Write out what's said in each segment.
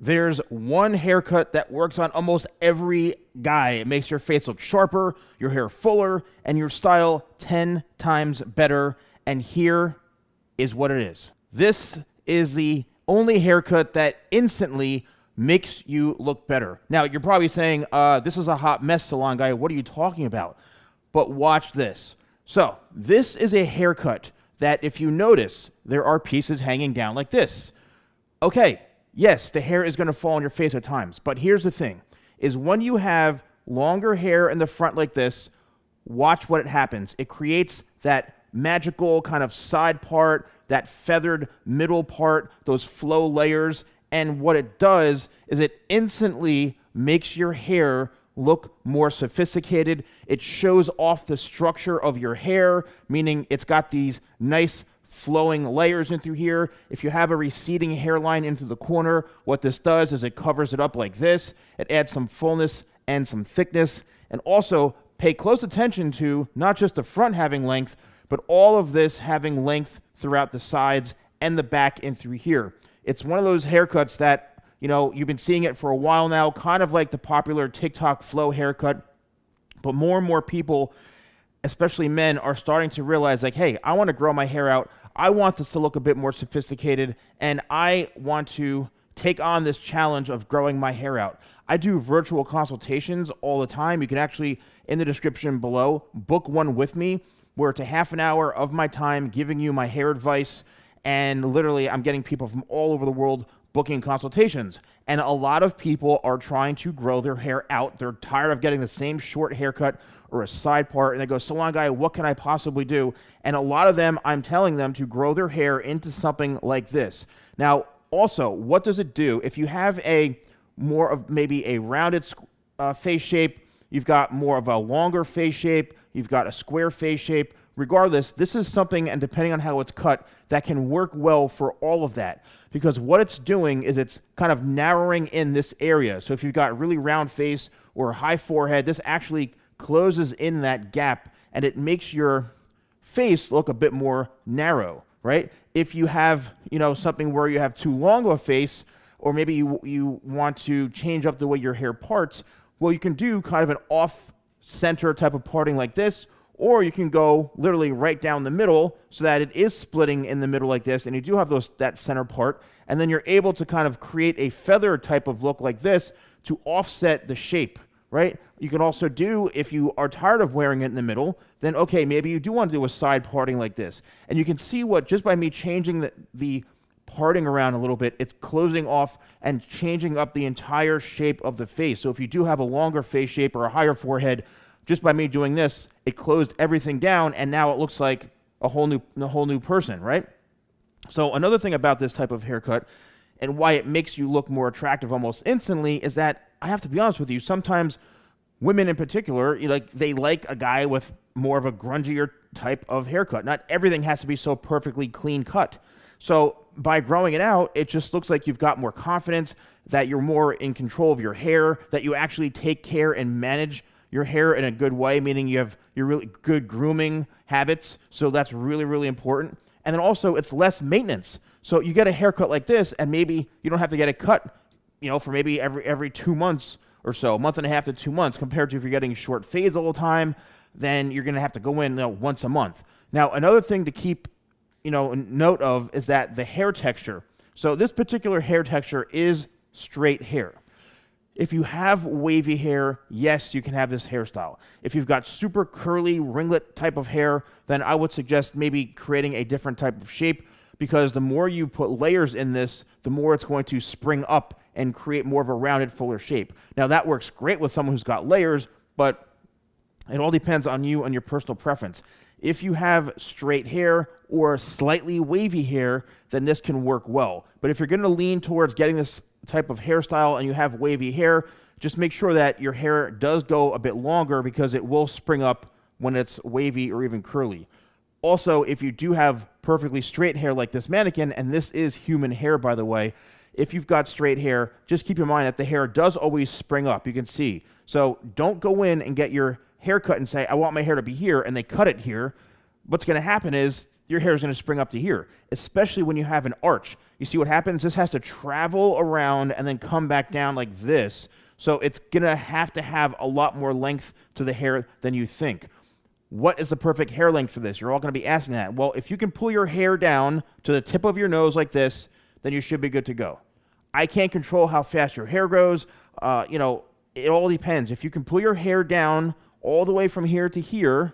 There's one haircut that works on almost every guy. It makes your face look sharper, your hair fuller, and your style 10 times better. And here is what it is. This is the only haircut that instantly makes you look better. Now, you're probably saying, this is a hot mess, Salon Guy. What are you talking about? But watch this. So, this is a haircut that, if you notice, there are pieces hanging down like this. Okay, yes, the hair is going to fall on your face at times. But here's the thing, is when you have longer hair in the front like this, watch what happens. It creates that magical kind of side part, that feathered middle part, those flow layers. And what it does is it instantly makes your hair look more sophisticated. It shows off the structure of your hair, meaning it's got these nice flowing layers in through here. If you have a receding hairline into the corner, what this does is it covers it up like this. It adds some fullness and some thickness. And also pay close attention to not just the front having length, but all of this having length throughout the sides and the back in through here. It's one of those haircuts that, you know, you've been seeing it for a while now, kind of like the popular TikTok flow haircut. But more and more people, especially men, are starting to realize, like, hey, I want to grow my hair out. I want this to look a bit more sophisticated, and I want to take on this challenge of growing my hair out. I do virtual consultations all the time. You can actually, in the description below, book one with me, where it's a half an hour of my time giving you my hair advice, and literally I'm getting people from all over the world booking consultations. And a lot of people are trying to grow their hair out. They're tired of getting the same short haircut or a side part, and they go, Salon Guy, what can I possibly do? And a lot of them, I'm telling them to grow their hair into something like this. Now, also, what does it do? If you have a more of maybe a rounded face shape, you've got more of a longer face shape, you've got a square face shape. Regardless, this is something, and depending on how it's cut, that can work well for all of that. Because what it's doing is it's kind of narrowing in this area. So if you've got a really round face or a high forehead, this actually closes in that gap, and it makes your face look a bit more narrow, right? If you have, you know, something where you have too long of a face, or maybe you want to change up the way your hair parts, well, you can do kind of an off-center type of parting like this, or you can go literally right down the middle so that it is splitting in the middle like this, and you do have that center part, and then you're able to kind of create a feather type of look like this to offset the shape, right? You can also do, if you are tired of wearing it in the middle, then okay, maybe you do want to do a side parting like this. And you can see what, just by me changing the parting around a little bit, it's closing off and changing up the entire shape of the face. So if you do have a longer face shape or a higher forehead, just by me doing this, it closed everything down, and now it looks like a whole new person, right? So another thing about this type of haircut and why it makes you look more attractive almost instantly is that, I have to be honest with you, sometimes women in particular, they like a guy with more of a grungier type of haircut. Not everything has to be so perfectly clean cut. So by growing it out, it just looks like you've got more confidence, that you're more in control of your hair, that you actually take care and manage your hair in a good way, meaning you have your really good grooming habits. So that's really, really important. And then also, it's less maintenance. So you get a haircut like this, and maybe you don't have to get it cut, for maybe every 2 months or so, a month and a half to 2 months, compared to if you're getting short fades all the time, then you're going to have to go in once a month. Now, another thing to keep note of is that the hair texture. So this particular hair texture is straight hair. If you have wavy hair, yes, you can have this hairstyle. If you've got super curly ringlet type of hair, then I would suggest maybe creating a different type of shape, because the more you put layers in this, the more it's going to spring up and create more of a rounded, fuller shape. Now, that works great with someone who's got layers, but it all depends on you and your personal preference. If you have straight hair or slightly wavy hair, then this can work well. But if you're going to lean towards getting this type of hairstyle and you have wavy hair, just make sure that your hair does go a bit longer, because it will spring up when it's wavy or even curly. Also, if you do have perfectly straight hair like this mannequin, and this is human hair, by the way, if you've got straight hair, just keep in mind that the hair does always spring up. You can see. So don't go in and get your hair cut and say, I want my hair to be here, and they cut it here. What's going to happen is your hair is going to spring up to here, especially when you have an arch. You see what happens? This has to travel around and then come back down like this. So it's going to have a lot more length to the hair than you think. What is the perfect hair length for this? You're all going to be asking that. Well, if you can pull your hair down to the tip of your nose like this, then you should be good to go. I can't control how fast your hair grows. It all depends. If you can pull your hair down all the way from here to here,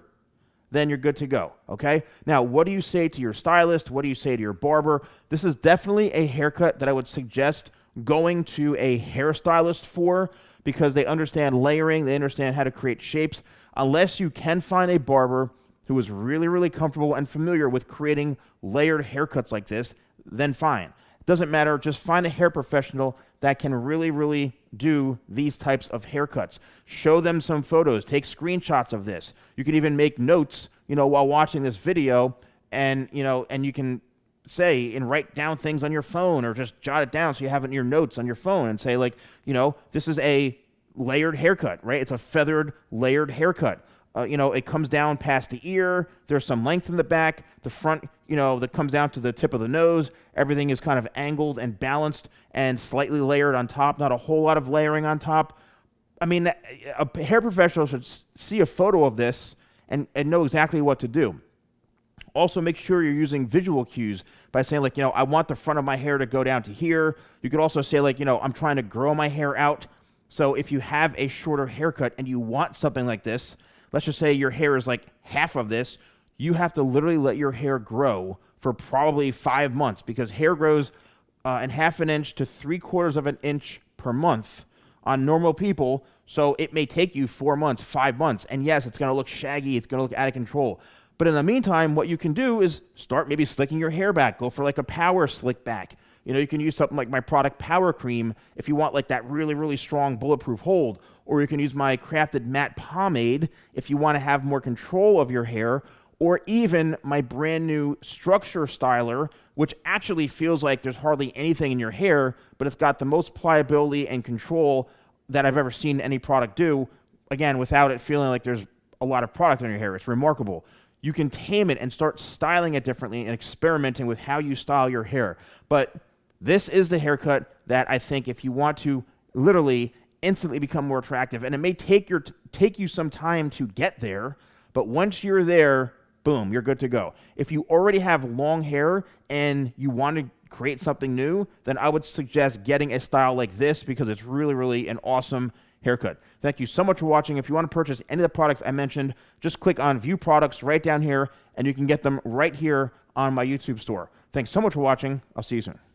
then you're good to go, okay? Now, what do you say to your stylist? What do you say to your barber? This is definitely a haircut that I would suggest going to a hairstylist for, because they understand layering, they understand how to create shapes. Unless you can find a barber who is really, really comfortable and familiar with creating layered haircuts like this, then fine. It doesn't matter, just find a hair professional that can really, really do these types of haircuts. Show them some photos, take screenshots of this. You can even make notes, while watching this video, and you can say and write down things on your phone, or just jot it down so you have it in your notes on your phone and say, like, this is a layered haircut, right? It's a feathered layered haircut. It comes down past the ear. There's some length in the back. The front, that comes down to the tip of the nose. Everything is kind of angled and balanced and slightly layered on top. Not a whole lot of layering on top. I mean, a hair professional should see a photo of this and know exactly what to do. Also, make sure you're using visual cues by saying, like, I want the front of my hair to go down to here. You could also say, like, I'm trying to grow my hair out. So if you have a shorter haircut and you want something like this, let's just say your hair is like half of this, you have to literally let your hair grow for probably 5 months, because hair grows in half an inch to 3/4 of an inch per month on normal people. So it may take you 4 months, 5 months. And yes, it's going to look shaggy. It's going to look out of control. But in the meantime, what you can do is start maybe slicking your hair back. Go for like a power slick back. You can use something like my product Power Cream if you want like that really, really strong bulletproof hold. Or you can use my crafted matte pomade if you want to have more control of your hair. Or even my brand new structure styler, which actually feels like there's hardly anything in your hair, but it's got the most pliability and control that I've ever seen any product do. Again, without it feeling like there's a lot of product on your hair. It's remarkable. You can tame it and start styling it differently and experimenting with how you style your hair. But this is the haircut that I think, if you want to literally instantly become more attractive, and it may take you some time to get there, but once you're there, boom, you're good to go. If you already have long hair and you want to create something new, then I would suggest getting a style like this, because it's really, really an awesome haircut. Thank you so much for watching. If you want to purchase any of the products I mentioned, just click on View Products right down here, and you can get them right here on my YouTube store. Thanks so much for watching. I'll see you soon.